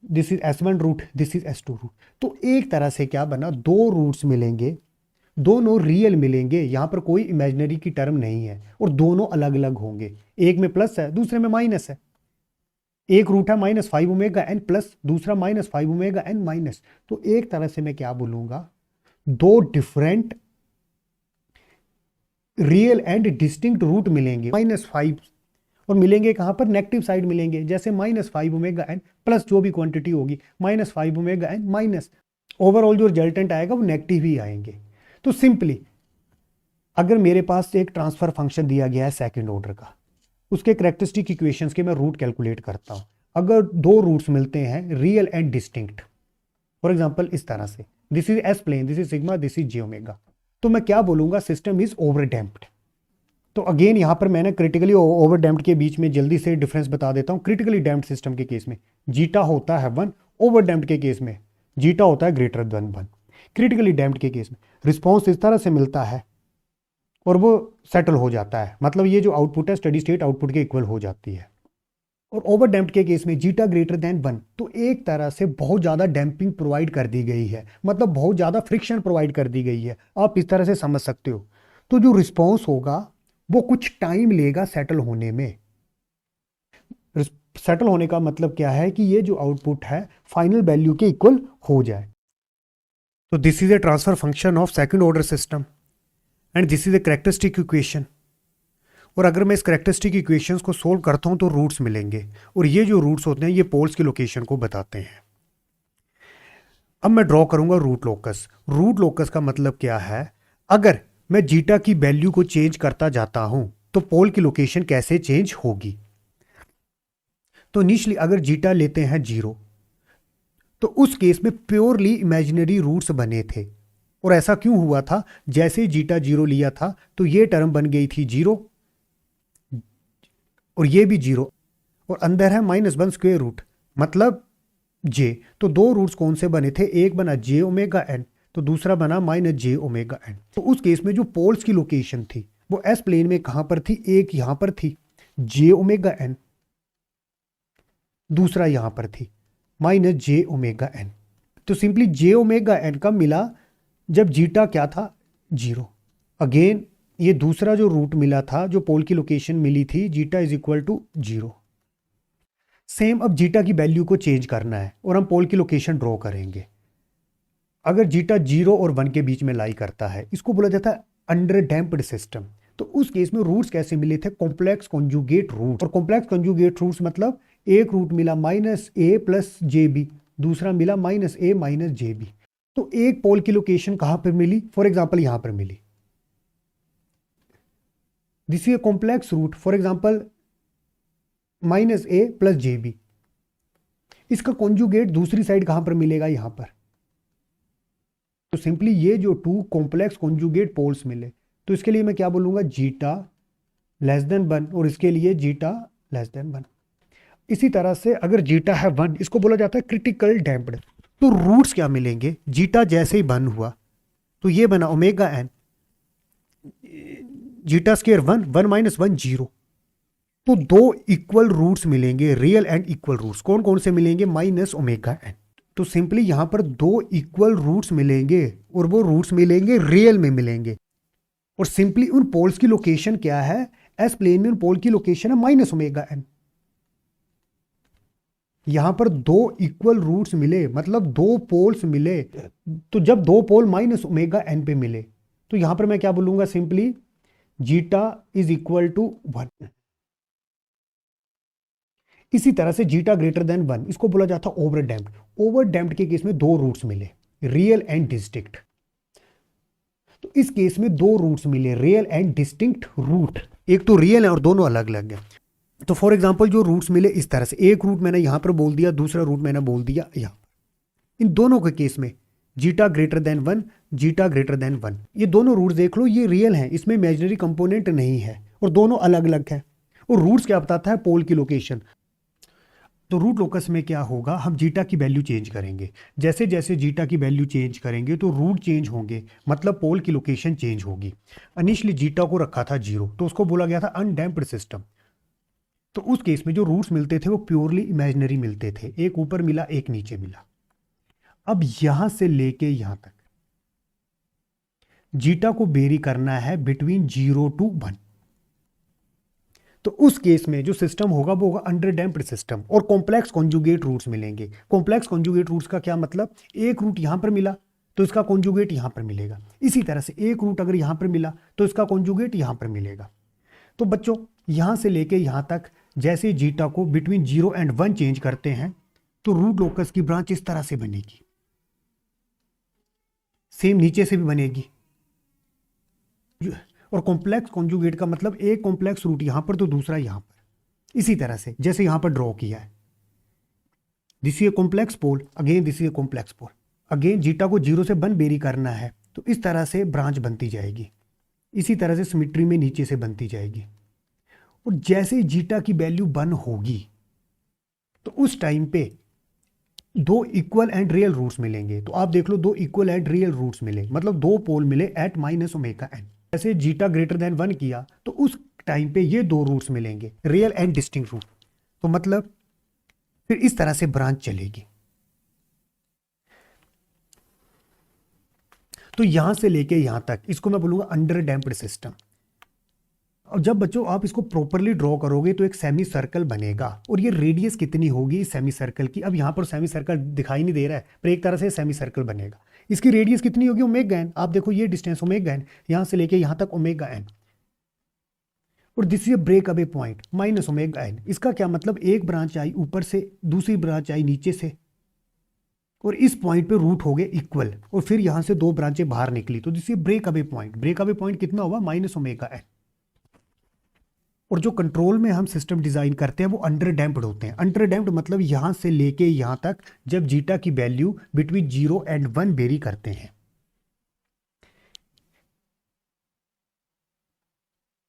this is S1 root, this is S2 root. तो एक तरह से क्या बना, दो रूट्स मिलेंगे दोनों रियल मिलेंगे, यहां पर कोई इमेजिनरी की टर्म नहीं है और दोनों अलग अलग होंगे, एक में प्लस है दूसरे में माइनस है। एक रूट है -5 ω n प्लस, दूसरा -5 ω n माइनस। तो एक तरह से मैं क्या बोलूंगा, दो different real and distinct root मिलेंगे -5, और मिलेंगे कहां पर, नेगेटिव साइड मिलेंगे, जैसे -5 ω n प्लस जो भी क्वांटिटी होगी -5 ω n माइनस, ओवरऑल जो रिजल्टेंट आएगा वो नेगेटिव ही आएंगे। तो सिंपली अगर मेरे पास एक ट्रांसफर फंक्शन दिया गया है सेकंड ऑर्डर का, उसके कैरेक्टरिस्टिक इक्वेशंस के मैं रूट कैलकुलेट करता हूं। अगर दो रूट्स मिलते हैं real and distinct, for example इस तरह से, this is S plane, this is sigma, this is j ω, तो मैं क्या बोलूंगा, सिस्टम इज ओवरडैम्प्ड। तो अगेन यहां पर मैंने क्रिटिकली ओवरडैम्प्ड के बीच में जल्दी से डिफरेंस बता देता हूं। क्रिटिकली डैम्प्ड सिस्टम के केस में जीटा होता है 1, ओवरडैम्प्ड के केस में जीटा होता है ग्रेटर देन 1। क्रिटिकली डैम्प्ड के केस में रिस्पॉन्स इस तरह से मिलता है और वो सेटल हो जाता है, मतलब ये जो आउटपुट है स्टेडी स्टेट आउटपुट के इक्वल हो जाती है। और ओवरडैम्प्ड के केस में जीटा ग्रेटर देन 1, तो एक तरह से बहुत ज़्यादा डैम्पिंग प्रोवाइड कर दी गई है, मतलब बहुत ज़्यादा फ्रिक्शन प्रोवाइड कर दी गई है, आप इस तरह से समझ सकते हो। तो जो रिस्पॉन्स होगा वो कुछ टाइम लेगा सेटल होने में। सेटल होने का मतलब क्या है कि ये जो आउटपुट है फाइनल वैल्यू के इक्वल हो जाए। तो this is A transfer function of second order system and this is a characteristic equation. और अगर मैं इस कैरेक्टरिस्टिक इक्वेशंस को सोल्व करता हूं तो रूट्स मिलेंगे, और ये जो रूट्स होते हैं ये पोल्स की लोकेशन को बताते हैं। अब मैं ड्रॉ करूंगा रूट लोकस। रूट लोकस का मतलब क्या है, अगर मैं जीटा की वैल्यू को चेंज करता जाता हूं तो पोल की लोकेशन कैसे चेंज होगी। तो इनिशियली अगर जीटा लेते हैं 0, तो उस केस में प्योरली इमेजिनरी रूट्स बने थे। और ऐसा क्यों हुआ था, जैसे ही जीटा 0 लिया था तो ये टर्म बन गई थी 0 और ये भी 0, और अंदर है -1 स्क्वायर रूट मतलब j। तो दो रूट्स कौन से बने थे, एक बना j⍵n तो दूसरा बना -j⍵n। तो उस केस में जो पोल्स की लोकेशन थी वो एस प्लेन में कहां पर थी, एक यहां पर थी j⍵n, दूसरा यहां पर थी -j⍵n। तो सिंपली j⍵n का मिला जब जीटा क्या था 0। अगेन ये दूसरा जो रूट मिला था, जो पोल की लोकेशन मिली थी, zeta is equal to 0। Same अब जीटा की वैल्यू को चेंज करना है और हम पोल की लोकेशन ड्रॉ करेंगे। अगर जीटा 0 और 1 के बीच में लाई करता है, इसको बोला जाता है अंडर डैम्प्ड सिस्टम। तो उस केस में रूट्स कैसे मिले थे, कॉम्प्लेक्स कॉन्जुगेट रूट। और कॉम्प्लेक्स कॉन्जुगेट रूट्स मतलब एक रूट मिला -a प्लस jb, दूसरा मिला -a माइनस jb। तो एक पोल की लोकेशन कहां पर मिली, फॉर एग्जाम्पल यहां पर मिली, this is a complex root, for example -a plus jb। इसका कॉन्जुगेट दूसरी साइड कहां पर मिलेगा, यहां पर। तो सिंपली ये जो टू कॉम्प्लेक्स कॉन्जुगेट पोल्स मिले, तो इसके लिए मैं क्या बोलूंगा, जीटा लेस देन 1 और इसके लिए जीटा लेस देन 1। इसी तरह से अगर जीटा है 1, इसको बोला जाता है क्रिटिकल डैम्प्ड। तो रूट्स क्या मिलेंगे, जीटा जैसे ही 1 हुआ तो ये बना ω_n, जीटा स्क्वायर 1, 1 - 1 0। तो दो इक्वल रूट्स मिलेंगे, रियल एंड इक्वल रूट्स। कौन कौन से मिलेंगे, -ω_n। तो सिंपली यहां पर दो इक्वल रूट्स मिलेंगे और वो रूट्स मिलेंगे रियल में मिलेंगे। और सिंपली उन पोल्स की लोकेशन क्या है, एस प्लेन में उन पोल की लोकेशन है -ω_n। यहां पर दो इक्वल रूट्स मिले, मतलब दो पोल्स मिले। तो जब दो पोल -ω_n पे मिले तो यहां पर मैं क्या बोलूंगा, simply zeta is equal to 1। इसी तरह से जीटा ग्रेटर देन 1, इसको बोला जाता है ओवरडैम्प्ड। ओवरडैम्प्ड के केस में दो रूट्स मिले, रियल एंड डिस्टिंक्ट। तो इस केस में दो रूट्स मिले, रियल एंड डिस्टिंक्ट रूट, एक तो रियल है और दोनों अलग अलग है। तो फॉर एग्जांपल जो रूट्स मिले इस तरह से, एक रूट मैंने यहां पर बोल दिया, दूसरा रूट मैंने बोल दिया यहां। इन दोनों के केस में zeta greater than 1, zeta greater than 1, ये दोनों रूट्स देख लो, ये रियल हैं, इसमें इमेजिनरी कंपोनेंट नहीं है और दोनों अलग अलग है। और रूट्स क्या बताता है, पोल की लोकेशन। तो रूट लोकस में क्या होगा, हम जीटा की वैल्यू चेंज करेंगे। जैसे जैसे जीटा की वैल्यू चेंज करेंगे तो रूट चेंज होंगे, मतलब पोल की लोकेशन चेंज होगी। इनिशियली जीटा को रखा था 0, तो उसको बोला गया था अनडैम्प्ड सिस्टम। तो उस केस में जो रूट्स मिलते थे वो प्योरली इमेजिनरी मिलते थे, एक ऊपर मिला एक नीचे मिला। अब यहां से लेके यहां तक जीटा को वेरी करना है बिटवीन 0 to 1। तो उस केस में जो सिस्टम होगा वो होगा अंडर डैम्प्ड सिस्टम और कॉम्प्लेक्स कॉन्जुगेट रूट्स मिलेंगे। कॉम्प्लेक्स कॉन्जुगेट रूट्स का क्या मतलब, एक रूट यहां पर मिला तो इसका कॉन्जुगेट यहां पर मिलेगा, इसी तरह से एक रूट अगर यहां पर मिला तो इसका कॉन्जुगेट यहां पर मिलेगा। तो बच्चों यहां से लेके यहां तक जैसे जीटा को बिटवीन 0 and 1 चेंज करते हैं तो रूट लोकस की ब्रांच इस तरह से बनेगी, सेम नीचे से भी बनेगी। और कॉम्प्लेक्स कॉन्जुगेट का मतलब एक कॉम्प्लेक्स रूट यहां पर तो दूसरा यहां पर, इसी तरह से जैसे यहां पर ड्रॉ किया है। This is a complex pole, again this is a complex pole. Again zeta को 0 से 1 वेरी करना है तो इस तरह से ब्रांच बनती जाएगी, इसी तरह से सिमेट्री में नीचे से बनती जाएगी। और जैसे जीटा की वैल्यू 1 होगी तो उस टाइम पे दो इक्वल एंड रियल रूट्स मिलेंगे। तो आप देख लो, दो इक्वल एंड रियल रूट्स मिले, मतलब दो पोल मिले एट माइनस ओमेगा एन। जैसे जीटा ग्रेटर देन 1 किया तो उस टाइम पे ये दो रूट्स मिलेंगे, रियल एंड डिस्टिंक्ट रूट। तो मतलब फिर इस तरह से ब्रांच चलेगी। तो यहां से लेके यहां तक इसको मैं बोलूंगा अंडर डैम्प्ड सिस्टम। और जब बच्चों आप इसको प्रॉपरली ड्रॉ करोगे तो एक सेमी सर्कल बनेगा। और ये रेडियस कितनी होगी इस सेमी सर्कल की, अब यहाँ पर सेमी सर्कल दिखाई नहीं दे रहा है पर एक तरह से सेमी सर्कल बनेगा। इसकी रेडियस कितनी होगी, ओमेगा एन। आप देखो ये डिस्टेंस ओमेगा एन, यहाँ से लेके यहाँ तक ओमेगा एन। और this is break away point minus omega N. इसका क्या मतलब, एक ब्रांच आई ऊपर से, दूसरी ब्रांच आई नीचे से, और इस पॉइंट पे रूट हो गए इक्वल, और फिर यहाँ से दो ब्रांचें बाहर निकली। तो this is break away point. Break away point कितना हुआ, माइनस ओमेगा एन। और जो कंट्रोल में हम सिस्टम डिजाइन करते हैं वो अंडर डैम्प्ड होते हैं। अंडर डैम्प्ड मतलब यहां से लेके यहां तक जब जीटा की वैल्यू बिटवीन 0 and 1 वेरी करते हैं।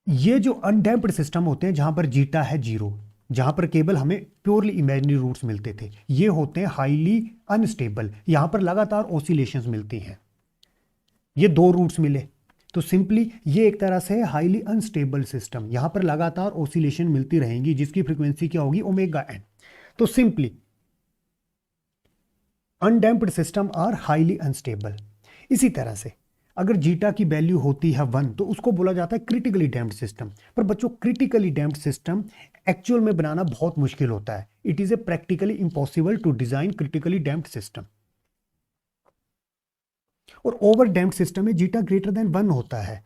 ये जो अनडैम्प्ड सिस्टम होते हैं जहां पर जीटा है 0, जहां पर केवल हमें प्योरली इमेजिनरी रूट्स मिलते थे, ये होते हैं हाईली अनस्टेबल। यहां पर लगातार ऑसिलेशंस मिलती हैं। ये दो रूट्स मिले तो सिंपली ये एक तरह से हाईली अनस्टेबल सिस्टम, यहां पर लगातार ऑसिलेशन मिलती रहेंगी जिसकी फ्रीक्वेंसी क्या होगी, ओमेगा एन। तो simply undamped system are highly unstable. इसी तरह से अगर जीटा की वैल्यू होती है 1 तो उसको बोला जाता है क्रिटिकली डैम्प्ड सिस्टम। पर बच्चों क्रिटिकली डैम्प्ड सिस्टम एक्चुअल में बनाना बहुत मुश्किल होता है। It is a practically impossible to design critically damped system. और ओवर डैम्प्ड सिस्टम में जीटा ग्रेटर देन 1 होता है।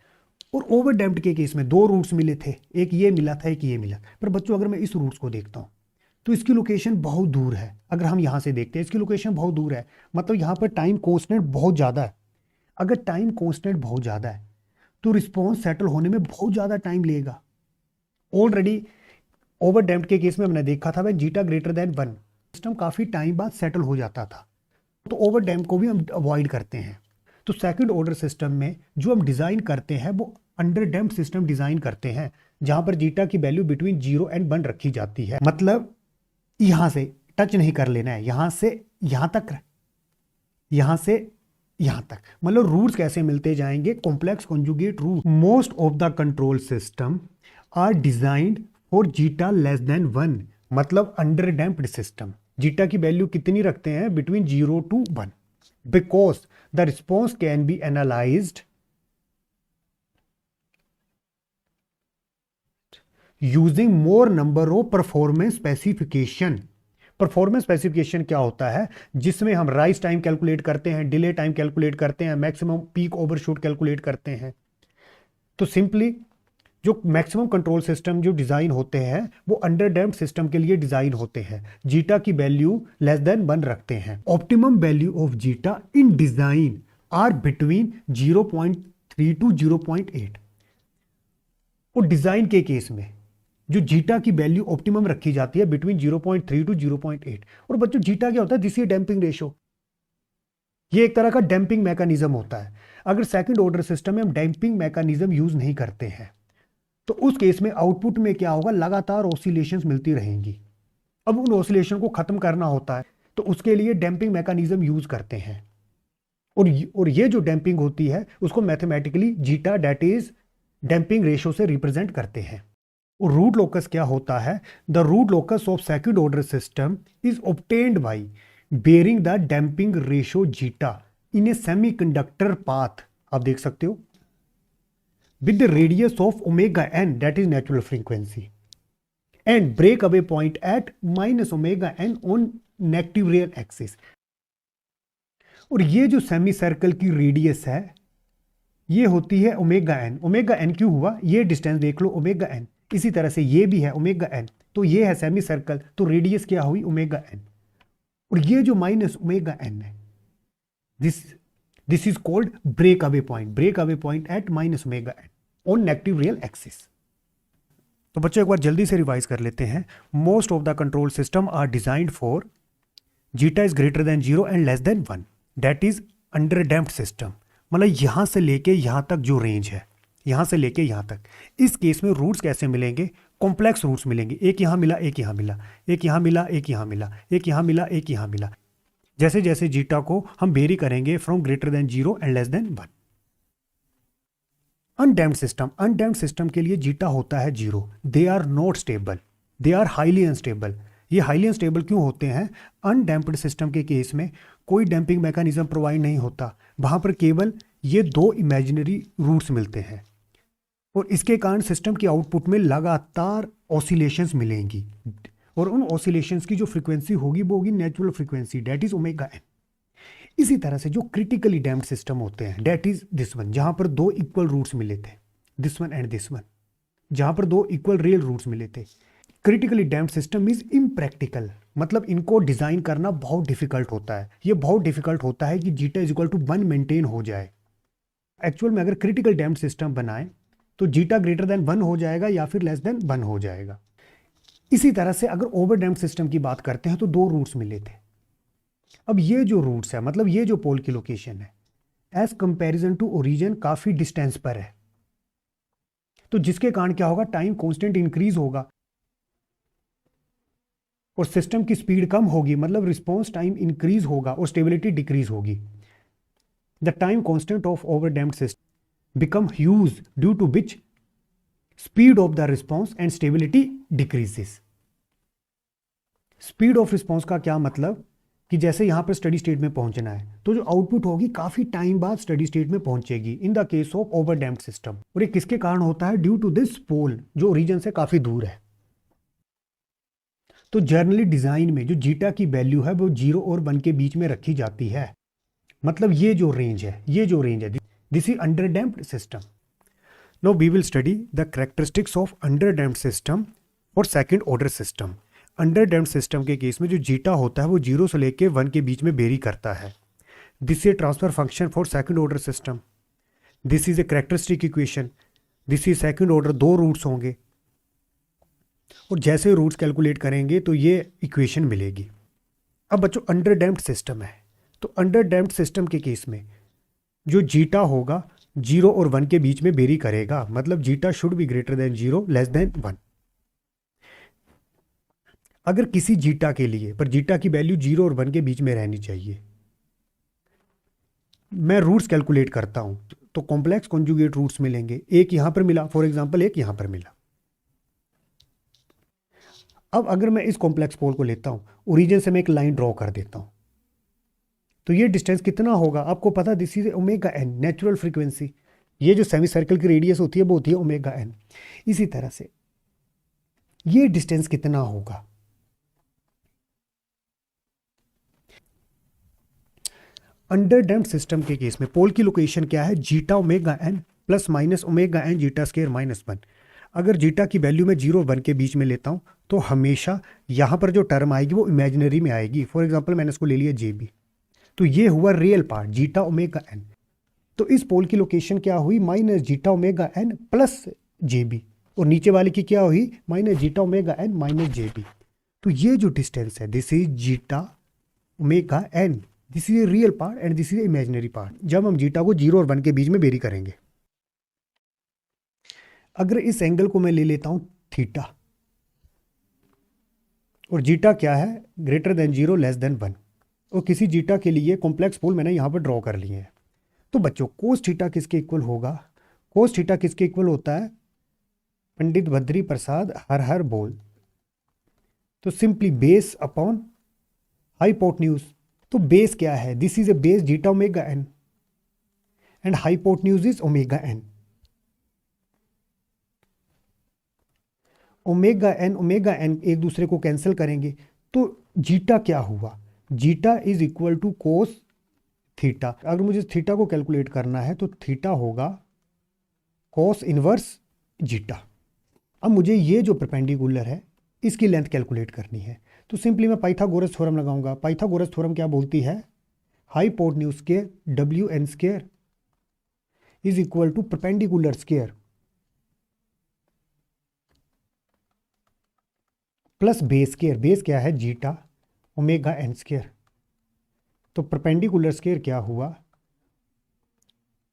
और ओवर डैम्प्ड के केस में दो रूट्स मिले थे, एक ये मिला था एक ये मिला। पर बच्चों अगर मैं इस रूट्स को देखता हूं तो इसकी लोकेशन बहुत दूर है। अगर हम यहां से देखते हैं इसकी लोकेशन बहुत दूर है, मतलब यहां पर टाइम कॉन्स्टेंट बहुत ज्यादा है। अगर टाइम कॉन्स्टेंट बहुत ज्यादा है तो रिस्पॉन्स सेटल होने में बहुत ज्यादा टाइम लेगा। ऑलरेडी ओवर डैम्प्ड के केस में हमने देखा था when zeta greater than 1 system काफी टाइम बाद सेटल हो जाता था। तो ओवर डैम्प को भी हम अवॉइड करते हैं। तो सेकंड ऑर्डर सिस्टम में जो हम डिजाइन करते हैं वो अंडर डैम्प्ड सिस्टम डिजाइन करते हैं जहां पर जीटा की वैल्यू बिटवीन 0 and 1 रखी जाती है। मतलब यहां से टच नहीं कर लेना है, यहां से यहां तक, यहां से यहां तक। मतलब रूट्स कैसे मिलते जाएंगे, complex conjugate root. Most of the control system are designed for zeta less than 1, मतलब अंडर डैम्प्ड सिस्टम जीटा की वैल्यू कितनी रखते हैं, between 0 to 1, because the response can be analyzed using more number of performance specification। Performance specification क्या होता है, जिसमें हम राइज टाइम कैलकुलेट करते हैं, डिले टाइम कैलकुलेट करते हैं, मैक्सिमम पीक ओवरशूट कैलकुलेट करते हैं। तो सिंपली जो मैक्सिमम कंट्रोल सिस्टम जो डिजाइन होते हैं वो अंडर डैम्प्ड सिस्टम के लिए डिजाइन होते हैं, जीटा की वैल्यू लेस देन 1 रखते हैं। Optimum value of zeta in design are between 0.3 to 0.8। और डिजाइन के केस में जो जीटा की वैल्यू ऑप्टिमम रखी जाती है बिटवीन 0.3 to 0.8। और बच्चों जीटा क्या होता है, दिस इज डैम्पिंग रेशो। ये एक तरह का डैम्पिंग मैकेनिज्म होता है। अगर सेकंड ऑर्डर सिस्टम में हम डैम्पिंग मैकेनिज्म यूज नहीं करते हैं तो उस केस में आउटपुट में क्या होगा, लगातार ऑसिलेशंस मिलती रहेंगी। अब उन ऑसिलेशन को खत्म करना होता है तो उसके लिए डैम्पिंग मैकेनिज्म यूज करते हैं। और ये जो डैम्पिंग होती है उसको mathematically zeta that is damping ratio से रिप्रेजेंट करते हैं। और रूट लोकस क्या होता है, the root locus of second order system is obtained by varying the damping ratio zeta in a semiconductor path. आप देख सकते हो with the radius of omega n, that is natural frequency, and breakaway point at minus omega n on negative real axis. और ये जो semi circle की radius है ये होती है ओमेगा एन। ओमेगा एन क्यों हुआ, ये डिस्टेंस देख लो ओमेगा एन, इसी तरह से ये भी है ओमेगा एन, तो ये है सेमी सर्कल, तो रेडियस क्या हुई ओमेगा एन। और ये जो माइनस ओमेगा एन है, this is called break away point, break away point at minus omega N on negative real axis. तो बच्चों एक बार जल्दी से रिवाइज कर लेते हैं। Most of the control system are designed for zeta is greater than 0 and less than 1, that is under damped system. मतलब यहां से लेके यहां तक जो रेंज है, यहां से लेके यहां तक, इस केस में रूट्स कैसे मिलेंगे, कॉम्प्लेक्स रूट्स मिलेंगे, एक यहां मिला, एक यहां मिला, एक यहां मिला, एक यहां मिला, एक यहां मिला, एक यहां मिला, जैसे जैसे जीटा को हम वेरी करेंगे from greater than 0 and less than 1। Undamped system, undamped system के लिए जीटा होता है 0, they are not stable, they are highly unstable. ये हाईली अनस्टेबल क्यों होते हैं, अनडैम्प्ड सिस्टम के केस में कोई डैम्पिंग मैकेनिज्म प्रोवाइड नहीं होता, वहां पर केवल ये दो इमेजिनरी रूट्स मिलते हैं और इसके कारण सिस्टम की आउटपुट में लगातार ऑसिलेशंस मिलेंगी और उन ऑसिलेशंस की जो फ्रीक्वेंसी होगी वो होगी natural frequency, that is omega N. इसी तरह से जो क्रिटिकली डैम्प्ड सिस्टम होते हैं, डेट इज दिस वन, जहां पर दो इक्वल रूट्स मिले थे, this one and this one, जहां पर दो इक्वल रियल रूट्स मिले थे। Critically damped system is impractical, मतलब इनको डिजाइन करना बहुत डिफिकल्ट होता है। ये बहुत डिफिकल्ट होता है कि zeta is equal to 1 maintain हो जाए। एक्चुअल में अगर क्रिटिकल डैम्प्ड सिस्टम बनाए तो जीटा ग्रेटर देन 1 हो जाएगा या फिर लेस देन 1 हो जाएगा। इसी तरह से अगर ओवर डैम्प्ड सिस्टम की बात करते हैं तो दो रूट्स मिले थे। अब ये जो रूट्स है, मतलब ये जो पोल की लोकेशन है, एज कंपैरिजन टू ओरिजिन काफी डिस्टेंस पर है, तो जिसके कारण क्या होगा, टाइम कांस्टेंट इंक्रीज होगा और सिस्टम की स्पीड कम होगी, मतलब रिस्पॉन्स टाइम इंक्रीज होगा और स्टेबिलिटी डिक्रीज होगी। The time constant of over damped system become huge due to which speed of the response and stability decreases. Speed of response का क्या मतलब कि जैसे यहां पर स्टडी स्टेट में पहुंचना है तो जो आउटपुट होगी काफी टाइम बाद स्टडी स्टेट में पहुंचेगी in the case of over damped system. और ये किसके कारण होता है, ड्यू टू दिस पोल जो ओरिजिन से काफी दूर है। तो जनरली डिजाइन में जो जीटा की वैल्यू है वो 0 और 1 के बीच में रखी जाती है, मतलब ये जो रेंज है, ये जो रेंज है, this is under damped system. Now we will study the characteristics of under damped system और second order system. Under damped system के केस में जो जीटा होता है वो 0 से लेके 1 के बीच में वेरी करता है। This is transfer function for second order system, this is a characteristic equation, this is second order, दो रूट्स होंगे और जैसे रूट्स कैलकुलेट करेंगे तो ये इक्वेशन मिलेगी। अब बच्चों अंडर डैम्प्ड सिस्टम है, तो अंडर डैम्प्ड सिस्टम के केस में जो जीटा होगा 0 और 1 के बीच में वेरी करेगा, मतलब zeta should be greater than 0 less than 1। अगर किसी जीटा के लिए, पर जीटा की वैल्यू 0 और 1 के बीच में रहनी चाहिए, मैं रूट्स कैलकुलेट करता हूं तो कॉम्प्लेक्स कॉन्जुगेट रूट्स मिलेंगे। एक यहां पर मिला, फॉर एग्जांपल एक यहां पर मिला। अब अगर मैं इस कॉम्प्लेक्स पोल को लेता हूं, ओरिजिन से मैं एक लाइन ड्रॉ कर देता हूं, तो ये डिस्टेंस कितना होगा आपको पता, this is omega N, natural frequency. ये जो सेमी सर्कल की रेडियस होती है वो होती है ओमेगा एन। इसी तरह से ये डिस्टेंस कितना होगा, अंडर डैम्प्ड सिस्टम के केस में पोल की लोकेशन क्या है, zeta omega N plus minus omega N zeta square minus 1। अगर जीटा की वैल्यू में 0 और 1 के बीच में लेता हूं तो हमेशा यहां पर जो टर्म आएगी वो इमेजिनरी में आएगी। फॉर एग्जांपल मैंने इसको ले लिया जेबी, तो ये हुआ real part zeta omega N. तो इस पोल की लोकेशन क्या हुई, minus zeta omega N plus j b, और नीचे वाले की क्या हुई, minus zeta omega n minus j b. तो ये जो डिस्टेंस है this is zeta omega N, this is a real part and this is imaginary part, जब हम जीटा को 0 और 1 के बीच में वेरी करेंगे। अगर इस एंगल को मैं ले लेता हूं थीटा, और जीटा क्या है, ग्रेटर देन 0 लेस देन 1, और किसी जीटा के लिए कॉम्प्लेक्स पोल मैंने यहां पर ड्रॉ कर लिए हैं। तो बच्चों कोस थीटा किसके इक्वल होगा, कोस थीटा किसके इक्वल होता है, पंडित बद्री प्रसाद हर हर बोल, तो सिंपली बेस अपॉन हाइपोटेन्यूज। तो बेस क्या है, this is a base zeta omega N and hypotenuse is omega N. Omega N एक दूसरे को कैंसिल करेंगे तो जीटा क्या हुआ, zeta is equal to cos theta. अगर मुझे थीटा को कैलकुलेट करना है तो थीटा होगा कोस इनवर्स जीटा। अब मुझे ये जो परपेंडिकुलर है इसकी लेंथ कैलकुलेट करनी है, तो सिंपली मैं पाइथागोरस थ्योरम लगाऊंगा। पाइथागोरस थ्योरम क्या बोलती है, hypotenuse square W N square is equal to perpendicular square plus base square. Base क्या है, जीटा ओमेगा एन स्क्वायर। तो परपेंडिकुलर स्क्वायर क्या हुआ,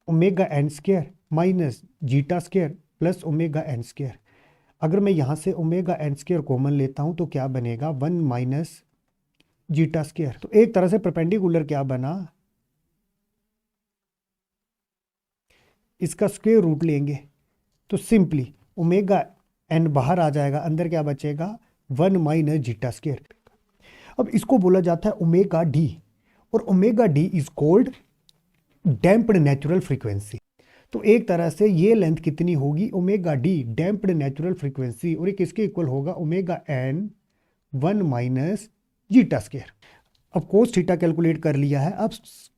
omega N square minus zeta square plus omega N square. अगर मैं यहाँ से ओमेगा एन स्क्वायर कॉमन लेता हूँ तो क्या बनेगा, 1 माइनस जीटा स्क्वायर। तो एक तरह से परपेंडिकुलर क्या बना, इसका स्क्वायर रूट लेंगे तो सिंपली ओमेगा एन बाहर आ जाएगा, अंदर क्या बचेगा 1 माइनस जीटा स्क्वायर। अब इसको बोला जाता है ओमेगा डी, और omega D is called damped natural frequency. तो एक तरह से ये लेंथ कितनी होगी, omega D damped natural frequency, और ये किसके इक्वल होगा, omega N 1 minus zeta square. अब कोस थीटा कैलकुलेट कर लिया है, अब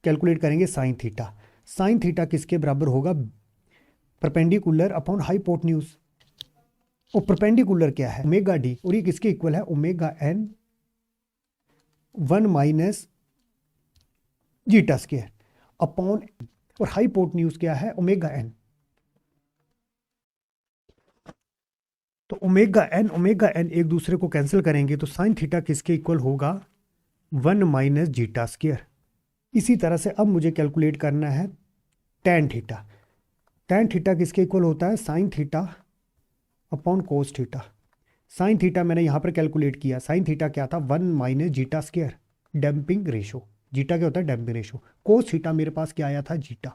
कैलकुलेट करेंगे साइन थीटा। साइन थीटा किसके बराबर होगा, परपेंडिकुलर अपॉन हाइपोटेन्यूज। और परपेंडिकुलर क्या है, ओमेगा डी, और ये किसके इक्वल है, omega N 1 minus zeta square upon, और हाइपोटेन्यूज क्या है, ओमेगा एन। तो ओमेगा एन एक दूसरे को कैंसिल करेंगे तो साइन थीटा किसके इक्वल होगा, 1 माइनस जीटा स्क्वायर। इसी तरह से अब मुझे कैलकुलेट करना है टैन थीटा। टैन थीटा किसके इक्वल होता है, sine theta upon cos theta. Sine theta मैंने यहाँ पर कैलकुलेट किया, साइन थीटा क्या था, 1 minus zeta square, damping ratio. Zeta क्या होता है, डैम्पिंग रेशो। कोस थीटा मेरे पास क्या आया था, जीटा।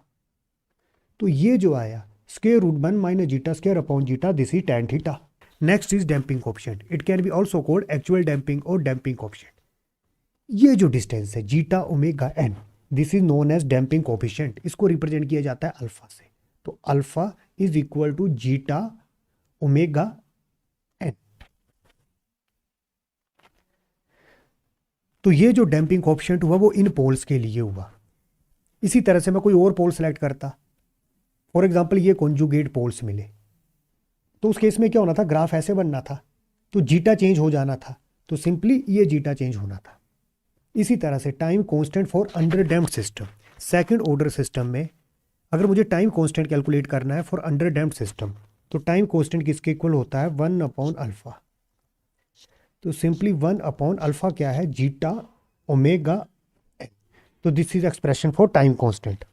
तो ये जो आया square root 1 minus zeta square upon zeta, this is tan theta. Next is damping coefficient, it can be also called actual damping और डैम्पिंग कोएफिशिएंट। ये जो डिस्टेंस है zeta omega N, this is known as damping coefficient. इसको represent किया जाता है alpha से। तो alpha is equal to zeta omega N. तो ये जो डैम्पिंग कोएफिशिएंट हुआ वो इन पोल्स के लिए हुआ। इसी तरह से मैं कोई और पोल सेलेक्ट करता, फॉर एग्जाम्पल ये कॉन्जुगेट पोल्स मिले, तो उस केस में क्या होना था, ग्राफ ऐसे बनना था, तो जीटा चेंज हो जाना था, तो सिंपली ये जीटा चेंज होना था। इसी तरह से time constant for under damped system, second order system में अगर मुझे टाइम कांस्टेंट कैलकुलेट करना है फॉर अंडर डैम्प्ड सिस्टम, तो टाइम कांस्टेंट किसके इक्वल होता है, 1 अपॉन अल्फा। तो सिंपली 1 अपॉन अल्फा क्या है, जीटा ओमेगा एन। तो this is expression for time constant.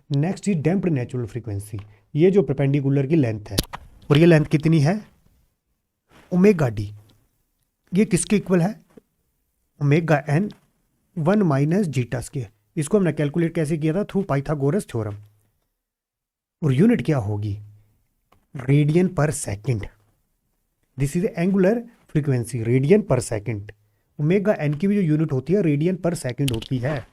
Next is damped natural frequency. ये जो परपेंडिकुलर की लेंथ है, और ये लेंथ कितनी है, ओमेगा डी। ये किसके इक्वल है, omega N 1 minus zeta square. इसको हमने कैलकुलेट कैसे किया था, थ्रू पाइथागोरस थ्योरम। और यूनिट क्या होगी, radian per second. This is angular frequency, radian per second. Omega N की भी जो यूनिट होती है रेडियन पर सेकंड होती है।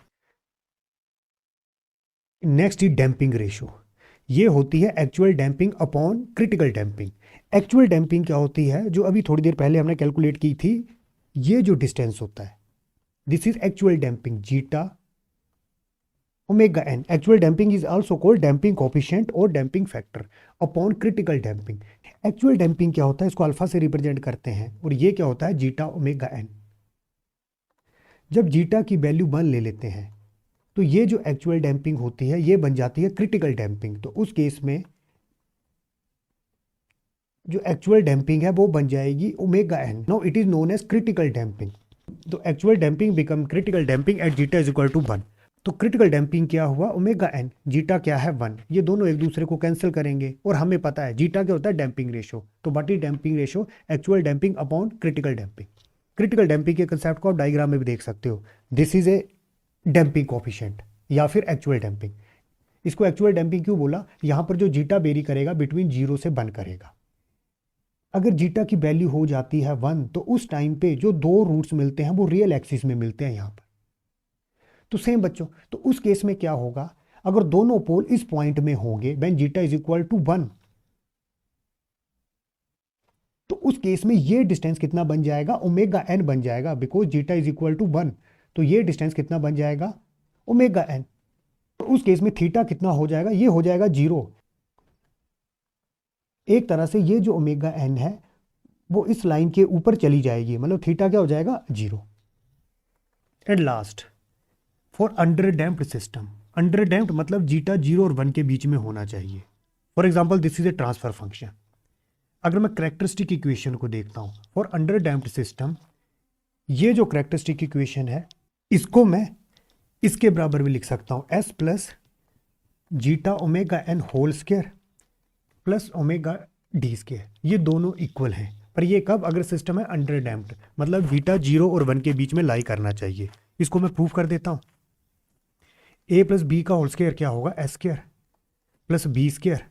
Next is damping ratio. ये होती है actual damping upon critical damping. Actual damping क्या होती है, जो अभी थोड़ी देर पहले हमने कैलकुलेट की थी, ये जो डिस्टेंस होता है, this is actual damping, zeta omega n. Actual damping is also called damping coefficient और damping factor upon critical damping. Actual damping क्या होता है, इसको अल्फा से रिप्रेजेंट करते हैं, और ये क्या होता है, जीटा ओमेगा एन। जब जीटा की वैल्यू 1 ले लेते हैं तो ये जो एक्चुअल डैम्पिंग होती है ये बन जाती है क्रिटिकल डैम्पिंग। तो उस केस में जो एक्चुअल डैम्पिंग है वो बन जाएगी omega n. Now it is known as critical damping. तो actual damping become critical damping at zeta is equal to 1। तो क्रिटिकल डैम्पिंग क्या हुआ, ओमेगा एन, जीटा क्या है 1। ये दोनों एक दूसरे को कैंसिल करेंगे, और हमें पता है जीटा क्या होता है, डैम्पिंग रेशो। तो what is damping ratio, actual damping upon critical damping. Critical damping के कंसेप्ट को आप डायग्राम में भी देख सकते हो, this is a damping coefficient या फिर एक्चुअल डैम्पिंग। इसको एक्चुअल डैम्पिंग क्यों बोला, यहां पर जो जीटा वेरी करेगा बिटवीन 0 से 1 करेगा। अगर जीटा की वैल्यू हो जाती है 1 तो उस टाइम पे जो दो रूट्स मिलते हैं वो रियल एक्सिस में मिलते हैं यहां पर। तो सेम बच्चों, तो उस केस में क्या होगा, अगर दोनों पोल इस पॉइंट में होंगे when zeta is equal to 1, तो उस केस में ये डिस्टेंस कितना बन जाएगा, ओमेगा एन बन जाएगा, because zeta is equal to 1। तो ये डिस्टेंस कितना बन जाएगा, ओमेगा एन। तो उस केस में थीटा कितना हो जाएगा, ये हो जाएगा 0। एक तरह से ये जो ओमेगा एन है वो इस लाइन के ऊपर चली जाएगी, मतलब थीटा क्या हो जाएगा, 0। And last, for under damped system, under damped मतलब जीटा 0 और 1 के बीच में होना चाहिए। For example this is A transfer function. अगर मैं करेक्टरिस्टिक इक्वेशन को देखता हूं फॉर अंडर डैम्प्ड सिस्टम, ये जो करेक्टरिस्टिक इक्वेशन है इसको मैं इसके बराबर भी लिख सकता हूं, S plus zeta omega N whole square plus omega D square. ये दोनों इक्वल हैं, पर ये कब, अगर सिस्टम है अंडर डैम्प्ड, मतलब जीटा 0 और 1 के बीच में लाई करना चाहिए। इसको मैं प्रूफ कर देता हूं। ए प्लस बी का होल स्क्वायर क्या होगा, S square plus B square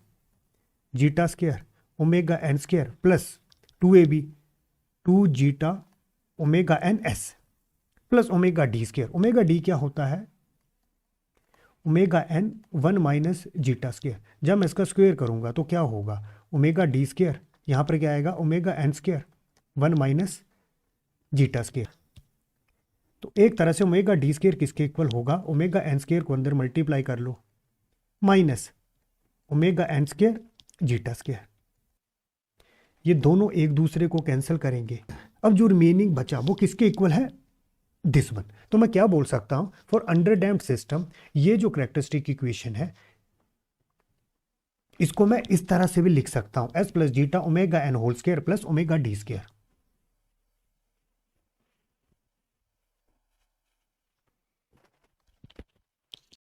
zeta square omega N square plus 2ab 2 zeta omega N S plus omega D square. Omega D क्या होता है, omega N 1 minus zeta square. जब मैं इसका square करूंगा तो क्या होगा, ओमेगा डी स्क्वायर, यहाँ पर क्या आएगा, omega N square 1 minus zeta square. तो एक तरह से ओमेगा डी स्क्वायर किसके इक्वल होगा, ओमेगा एन स्क्वायर को अंदर मल्टीप्लाई कर लो minus omega N square zeta square. ये दोनों एक दूसरे को कैंसिल करेंगे। अब जो रिमेनिंग बचा वो किसके इक्वल है, दिस वन। तो मैं क्या बोल सकता हूं, फॉर अंडर डैम्प्ड सिस्टम ये जो करेक्टरिस्टिक इक्वेशन है इसको मैं इस तरह से भी लिख सकता हूं, S plus zeta omega N whole square plus omega D square.